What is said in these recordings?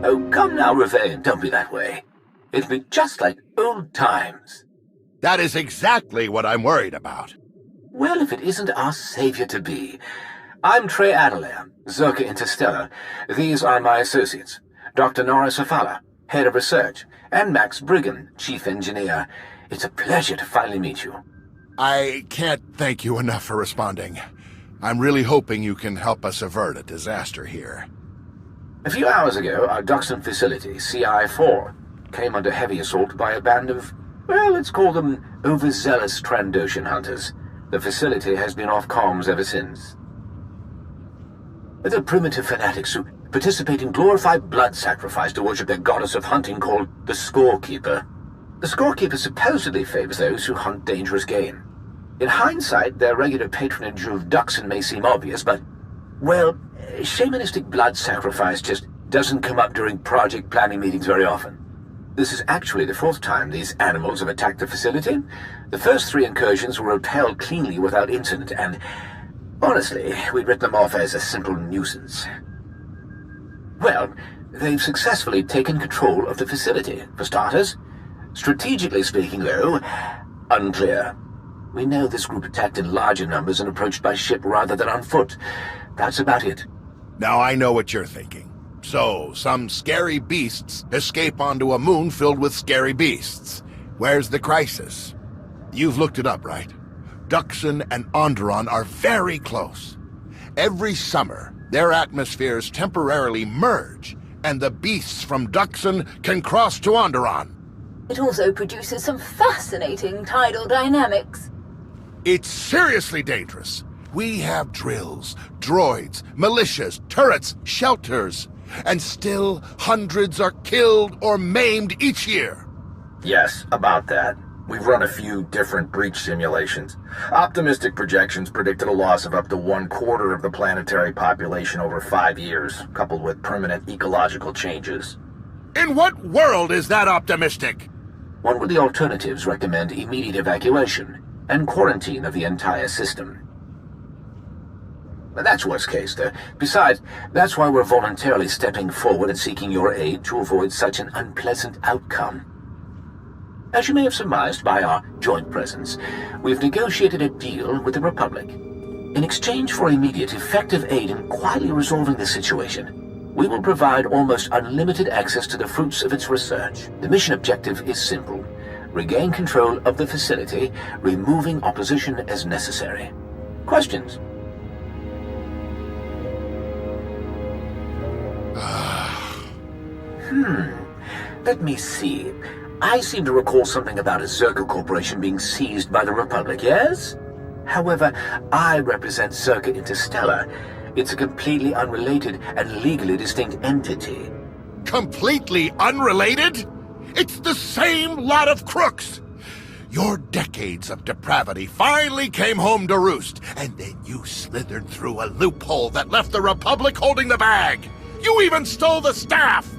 Oh, come now, Ravain, don't be that way. It'll be just like old times. That is exactly what I'm worried about. Well, if it isn't our savior-to-be. I'm Trey Adelaire, Zerka Interstellar. These are my associates, Dr. Nora Safala, Head of Research, and Max Briggan, Chief Engineer. It's a pleasure to finally meet you. I can't thank you enough for responding. I'm really hoping you can help us avert a disaster here. A few hours ago, our Dxun facility, CI-4, came under heavy assault by a band of, well, let's call them overzealous Trandoshan hunters. The facility has been off comms ever since. They're primitive fanatics who participate in glorified blood sacrifice to worship their goddess of hunting called the Scorekeeper. The Scorekeeper supposedly favors those who hunt dangerous game. In hindsight, their regular patronage of Dxun may seem obvious, but, well, shamanistic blood sacrifice just doesn't come up during project planning meetings very often. This is actually the fourth time these animals have attacked the facility. The first 3 incursions were repelled cleanly without incident, and honestly, we'd written them off as a simple nuisance. Well, they've successfully taken control of the facility, for starters. Strategically speaking, though, unclear. We know this group attacked in larger numbers and approached by ship rather than on foot. That's about it. Now I know what you're thinking. So, some scary beasts escape onto a moon filled with scary beasts. Where's the crisis? You've looked it up, right? Dxun and Onderon are very close. Every summer, their atmospheres temporarily merge, and the beasts from Dxun can cross to Onderon. It also produces some fascinating tidal dynamics. It's seriously dangerous. We have drills, droids, militias, turrets, shelters, and still hundreds are killed or maimed each year. Yes, about that. We've run a few different breach simulations. Optimistic projections predicted a loss of up to 1/4 of the planetary population over 5 years, coupled with permanent ecological changes. In what world is that optimistic? One with the alternatives recommend immediate evacuation and quarantine of the entire system. But that's worst case. Besides, that's why we're voluntarily stepping forward and seeking your aid to avoid such an unpleasant outcome. As you may have surmised by our joint presence, we've negotiated a deal with the Republic. In exchange for immediate, effective aid in quietly resolving the situation, we will provide almost unlimited access to the fruits of its research. The mission objective is simple: regain control of the facility, removing opposition as necessary. Questions? Let me see. I seem to recall something about a Zerka Corporation being seized by the Republic, yes? However, I represent Zerka Interstellar. It's a completely unrelated and legally distinct entity. Completely unrelated? It's the same lot of crooks! Your decades of depravity finally came home to roost, and then you slithered through a loophole that left the Republic holding the bag! You even stole the staff!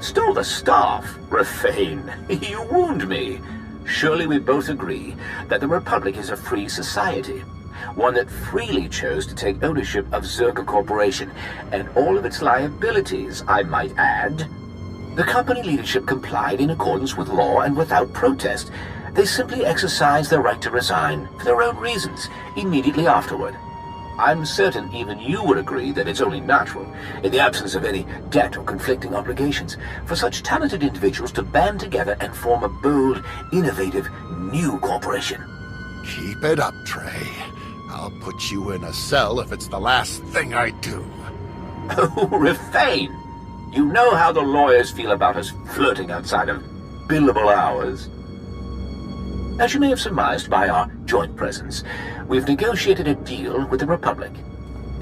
Stole the staff? Ravain, you wound me. Surely we both agree that the Republic is a free society, one that freely chose to take ownership of Zerka Corporation and all of its liabilities, I might add. The company leadership complied in accordance with law and without protest. They simply exercised their right to resign for their own reasons immediately afterward. I'm certain even you would agree that it's only natural, in the absence of any debt or conflicting obligations, for such talented individuals to band together and form a bold, innovative, new corporation. Keep it up, Trey. I'll put you in a cell if it's the last thing I do. Oh, Ravain! You know how the lawyers feel about us flirting outside of billable hours. As you may have surmised by our joint presence, we've negotiated a deal with the Republic.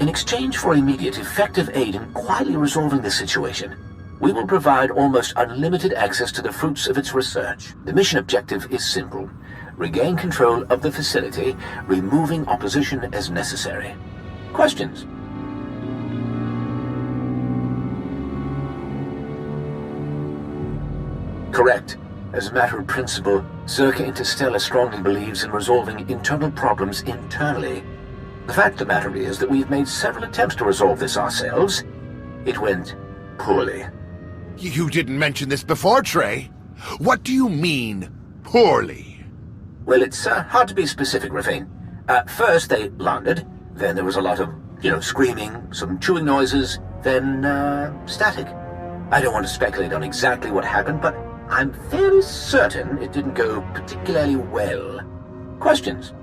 In exchange for immediate, effective aid in quietly resolving the situation, we will provide almost unlimited access to the fruits of its research. The mission objective is simple. Regain control of the facility, removing opposition as necessary. Questions? Correct. As a matter of principle, Circa Interstellar strongly believes in resolving internal problems internally. The fact of the matter is that we've made several attempts to resolve this ourselves. It went poorly. You didn't mention this before, Trey. What do you mean, poorly? Well, it's hard to be specific, Rafine. First they landed, then there was a lot of, screaming, some chewing noises, then, static. I don't want to speculate on exactly what happened, but I'm fairly certain it didn't go particularly well. Questions?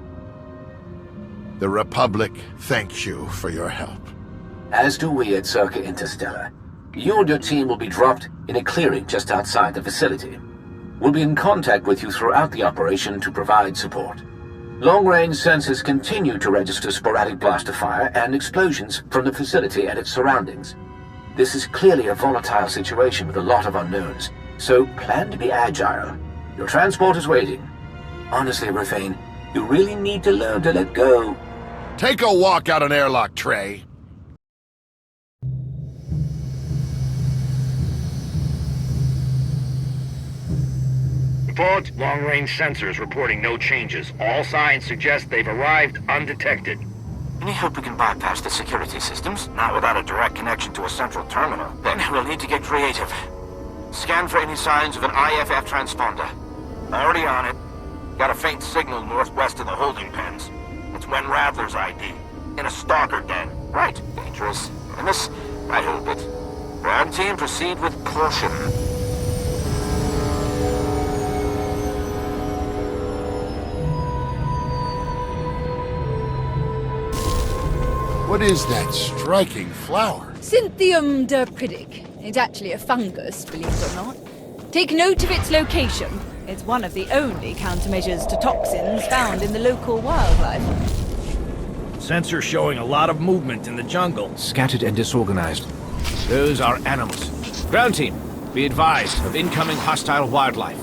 The Republic thanks you for your help. As do we at Circa Interstellar. You and your team will be dropped in a clearing just outside the facility. We'll be in contact with you throughout the operation to provide support. Long-range sensors continue to register sporadic blaster fire and explosions from the facility and its surroundings. This is clearly a volatile situation with a lot of unknowns, so plan to be agile. Your transport is waiting. Honestly, Rafine, you really need to learn to let go. Take a walk out an airlock, Trey. Report, long-range sensors reporting no changes. All signs suggest they've arrived undetected. Any hope we can bypass the security systems? Not without a direct connection to a central terminal. Then we'll need to get creative. Scan for any signs of an IFF transponder. Already on it. Got a faint signal northwest of the holding pens. It's Wen Radler's ID. In a stalker den. Right. Dangerous. Famous. I hope it. Ground team, proceed with caution. What is that striking flower? Cynthium derpidic. It's actually a fungus, believe it or not. Take note of its location. It's one of the only countermeasures to toxins found in the local wildlife. Sensor showing a lot of movement in the jungle. Scattered and disorganized. Those are animals. Ground team, be advised of incoming hostile wildlife.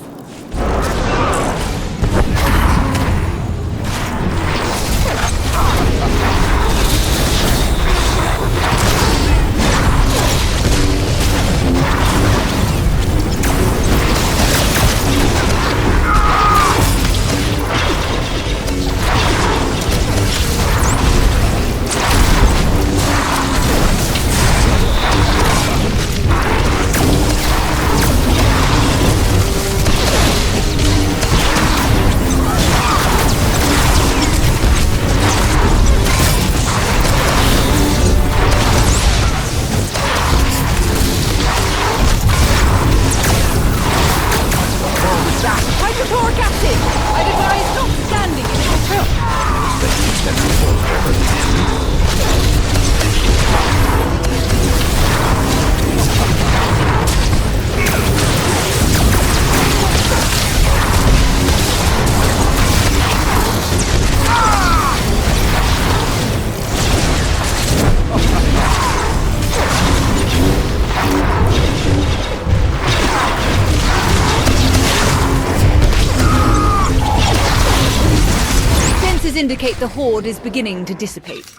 Indicate the horde is beginning to dissipate.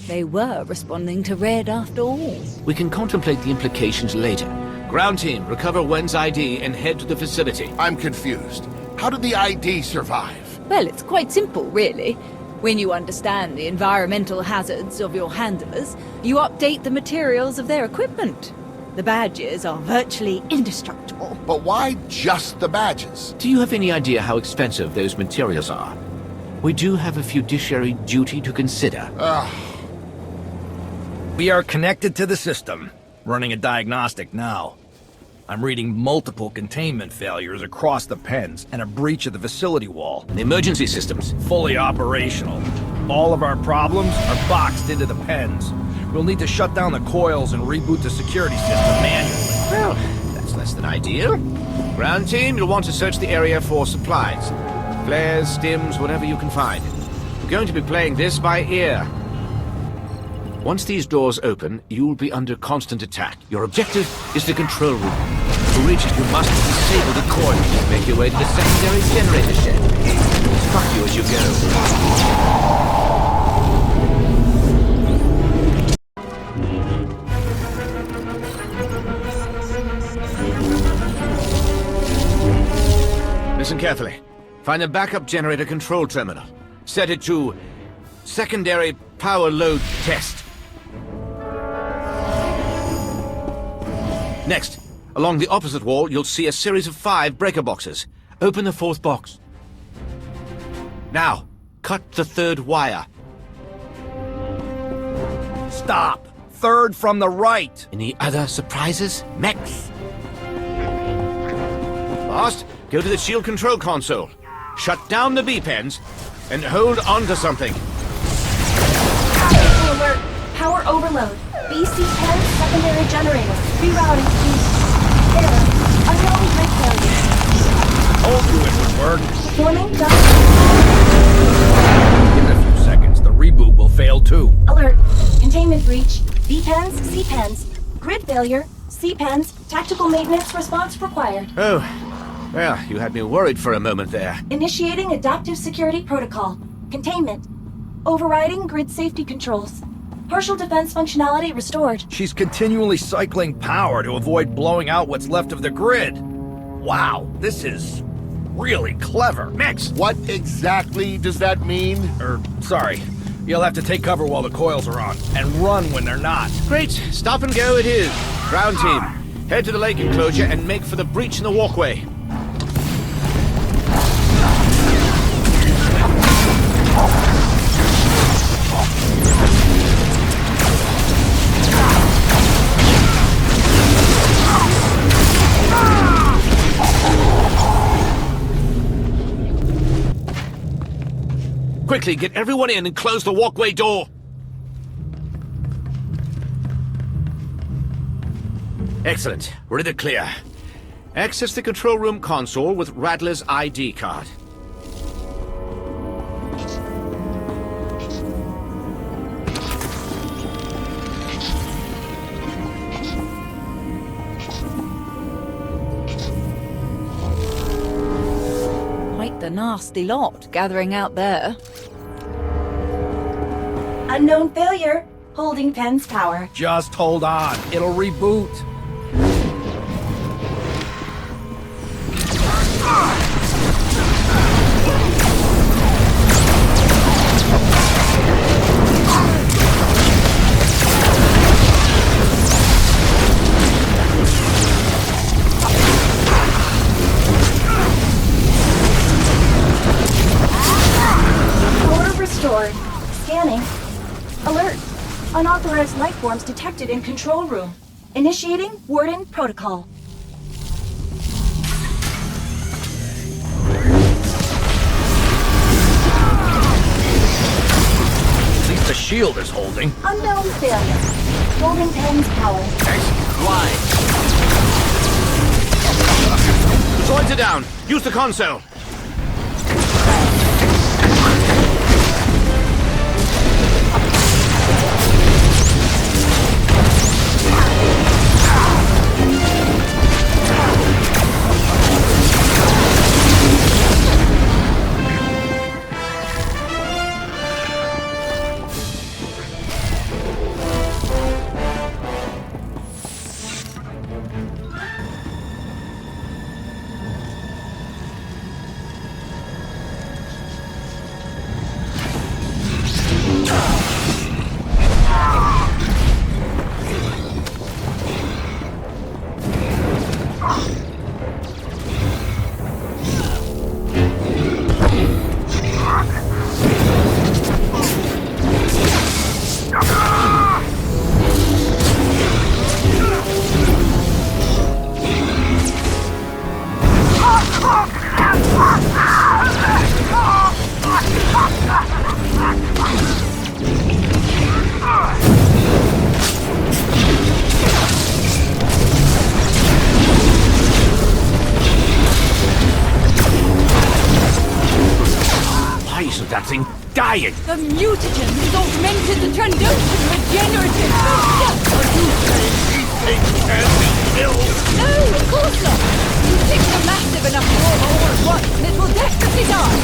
They were responding to red after all. We can contemplate the implications later. Ground team, recover Wen's ID and head to the facility. I'm confused. How did the ID survive? Well, it's quite simple, really. When you understand the environmental hazards of your handlers, you update the materials of their equipment. The badges are virtually indestructible. But why just the badges? Do you have any idea how expensive those materials are? We do have a fiduciary duty to consider. We are connected to the system, running a diagnostic now. I'm reading multiple containment failures across the pens and a breach of the facility wall. The emergency systems. Fully operational. All of our problems are boxed into the pens. We'll need to shut down the coils and reboot the security system manually. Well, that's less than ideal. Ground team, you'll want to search the area for supplies. Flares, stims, whatever you can find. We're going to be playing this by ear. Once these doors open, you'll be under constant attack. Your objective is the control room. To reach it, you must disable the core. Make your way to the secondary generator shed. Struck you as you go. Listen carefully. Find a backup generator control terminal. Set it to secondary power load test. Next, along the opposite wall, you'll see a series of 5 breaker boxes. Open the 4th box. Now, cut the 3rd wire. Stop! 3rd from the right! Any other surprises? Mechs? Last, go to the shield control console. Shut down the B-pens and hold on to something. Alert! Power overload. BC-10 secondary generator. Rerouting, please. Error. Unknown grid failure. Told you it would work. Forming Give it a few seconds. The reboot will fail too. Alert. Containment breach. B-pens, C-pens. Grid failure. C-pens. Tactical maintenance response required. Oh, well, you had me worried for a moment there. Initiating adaptive security protocol. Containment. Overriding grid safety controls. Partial defense functionality restored. She's continually cycling power to avoid blowing out what's left of the grid. Wow, this is really clever. Mechs! What exactly does that mean? Sorry. You'll have to take cover while the coils are on, and run when they're not. Great, stop and go it is. Ground team, head to the lake enclosure and make for the breach in the walkway. Quickly, get everyone in and close the walkway door. Excellent. We're in the clear. Access the control room console with Radler's ID card. Quite the nasty lot gathering out there. Unknown failure. Holding pens power. Just hold on. It'll reboot. Power restored. Scanning. Alert. Unauthorized life forms detected in control room. Initiating Warden protocol. At least the shield is holding. Unknown failure. Holding pens power. Why? The droids are down. Use the console. collapsing, dying! The mutagens augmented the Trandoshan regenerative system! Are you saying these things can be killed? No, of course not! You pick a massive enough swarm all at once, and it will definitely die!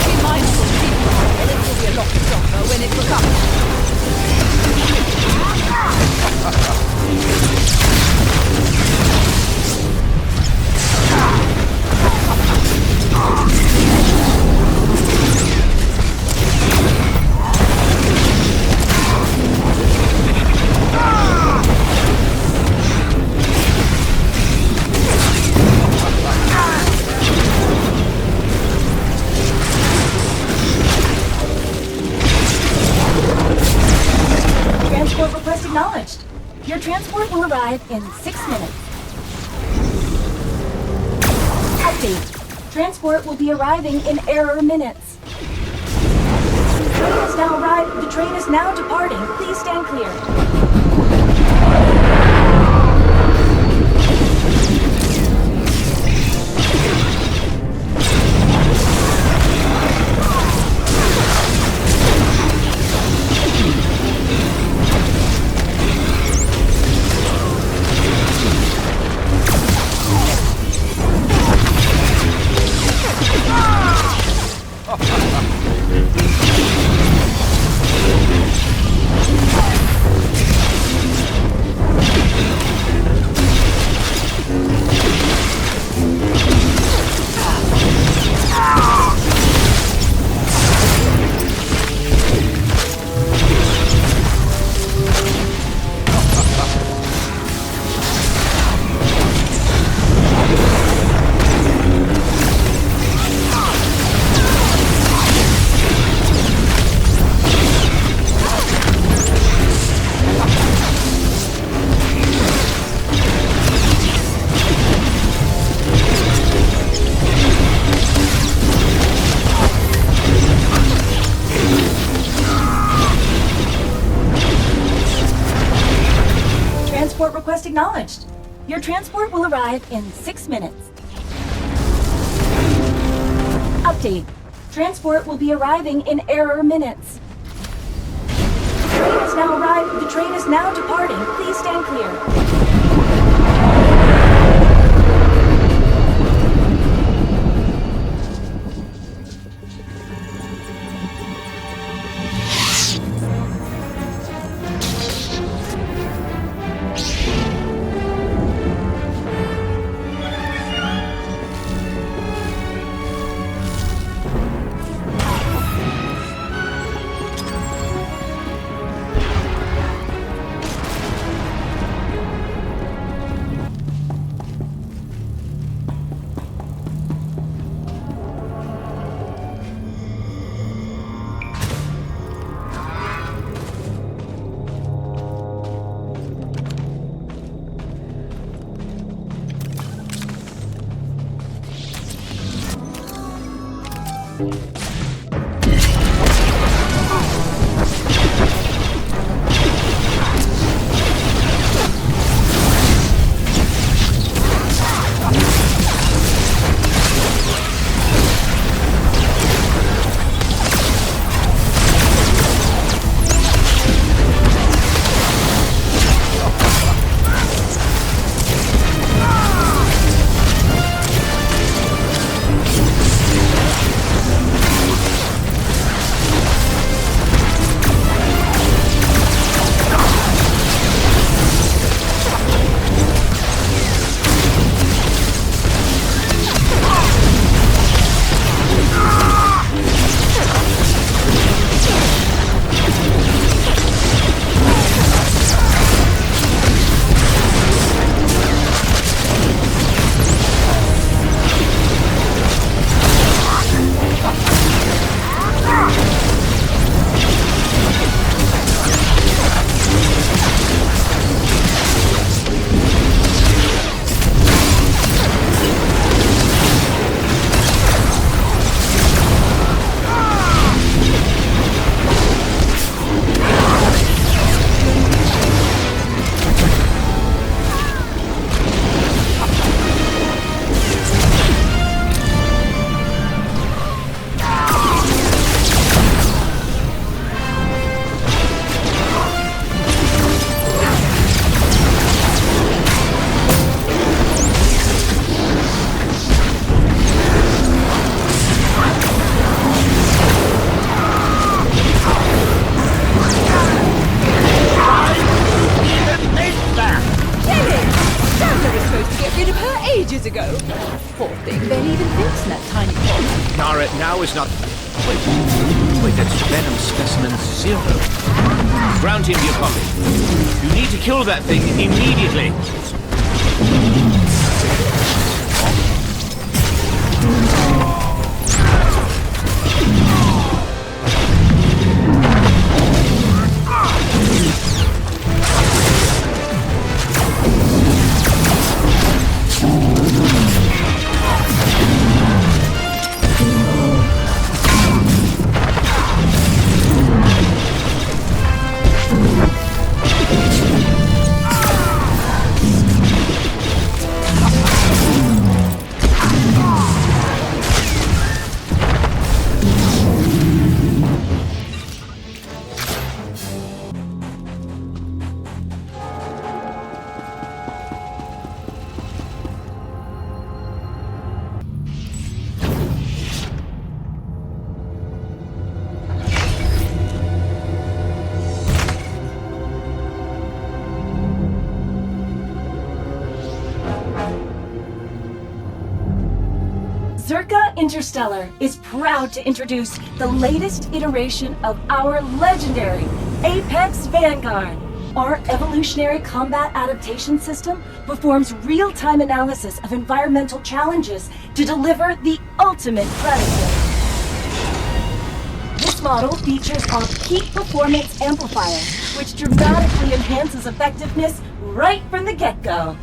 Be mindful, people, and it will be a lot stronger when it recovers. Transport request acknowledged. Your transport will arrive in 6 minutes. Update. Transport will be arriving in error minutes. The train has now arrived. The train is now departing. Please stand clear. Transport request acknowledged. Your transport will arrive in 6 minutes. Update. Transport will be arriving in error minutes. The train has now arrived. The train is now departing. Please stand clear. Now is not... Wait, that's Venom Specimen 0. Ground team, you copy. You need to kill that thing immediately. Interstellar is proud to introduce the latest iteration of our legendary Apex Vanguard. Our evolutionary combat adaptation system performs real-time analysis of environmental challenges to deliver the ultimate predator. This model features our peak performance amplifier, which dramatically enhances effectiveness right from the get-go.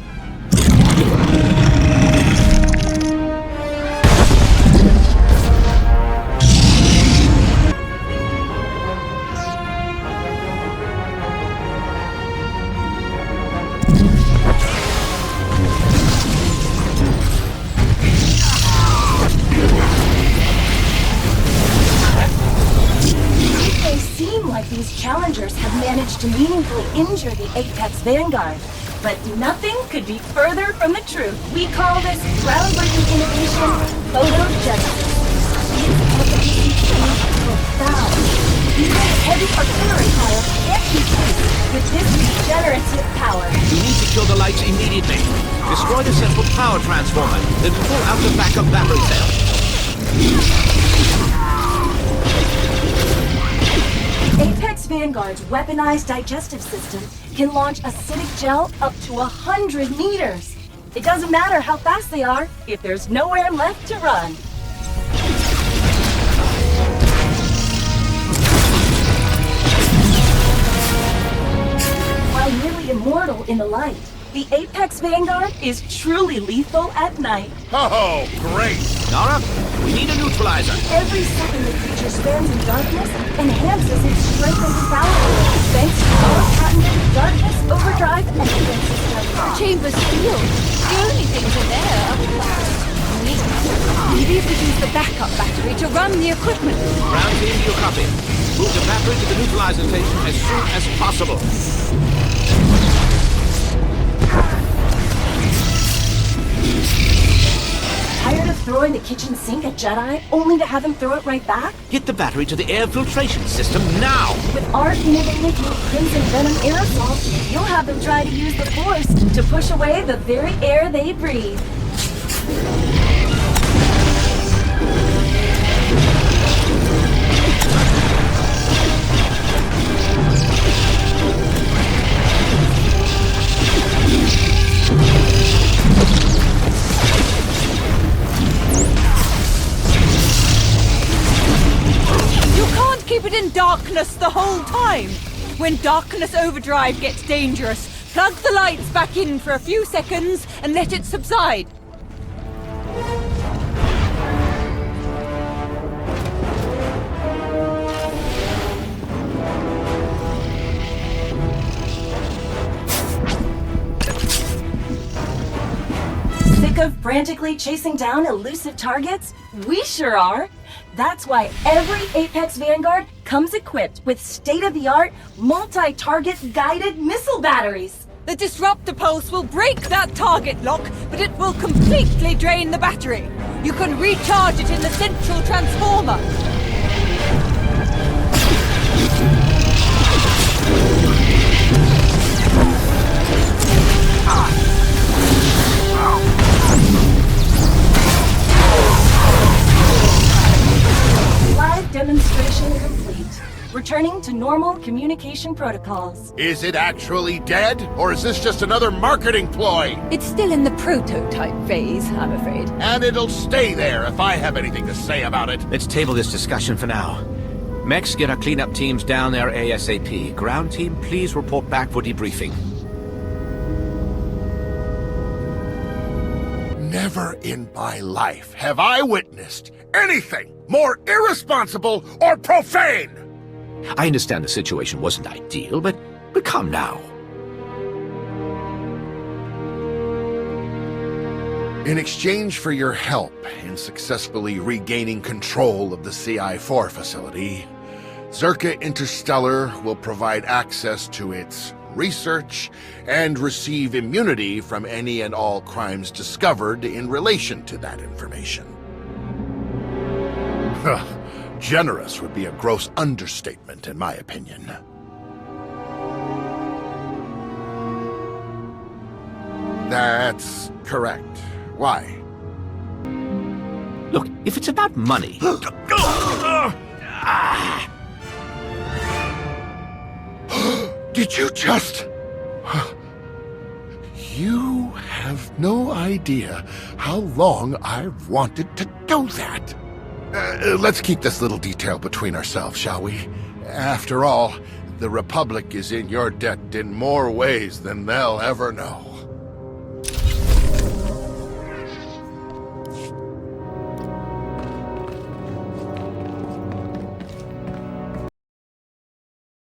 These challengers have managed to meaningfully injure the Apex Vanguard, but nothing could be further from the truth. We call this groundbreaking innovation photogenesis. Its efficacy is profound. Even heavy artillery fire can't keep pace with this regenerative power. You need to kill the lights immediately. Destroy the central power transformer, then pull out the backup battery cell. Apex Vanguard's weaponized digestive system can launch acidic gel up to 100 meters. It doesn't matter how fast they are if there's nowhere left to run. While nearly immortal in the light, the Apex Vanguard is truly lethal at night. Oh, great! Nara, we need a neutralizer. Every second the creature spends in darkness enhances its strength and power, thanks to our patented darkness overdrive engine system. The chamber's sealed. The only things in there are glass. Maybe if we use the backup battery to run the equipment. Ground team, you copy. Move the battery to the neutralizer station as soon as possible. Tired of throwing the kitchen sink at Jedi, only to have him throw it right back? Get the battery to the air filtration system now! With our innovative new Crimson Venom aerosol, you'll have them try to use the Force to push away the very air they breathe. Keep it in darkness the whole time. When darkness overdrive gets dangerous, plug the lights back in for a few seconds and let it subside. Sick of frantically chasing down elusive targets? We sure are. That's why every Apex Vanguard comes equipped with state-of-the-art, multi-target guided missile batteries. The disruptor pulse will break that target lock, but it will completely drain the battery. You can recharge it in the central transformer. demonstration complete. Returning to normal communication protocols. Is it actually dead, or is this just another marketing ploy? It's still in the prototype phase, I'm afraid. And it'll stay there if I have anything to say about it. Let's table this discussion for now. Mechs, get our cleanup teams down there ASAP. Ground team, please report back for debriefing. Never in my life have I witnessed anything more irresponsible or profane! I understand the situation wasn't ideal, but come now. In exchange for your help in successfully regaining control of the CI-4 facility, Zerka Interstellar will provide access to its research and receive immunity from any and all crimes discovered in relation to that information. Generous would be a gross understatement, in my opinion. That's correct. Why? Look, if it's about money... Did you just... You have no idea how long I've wanted to do that. Let's keep this little detail between ourselves, shall we? After all, the Republic is in your debt in more ways than they'll ever know.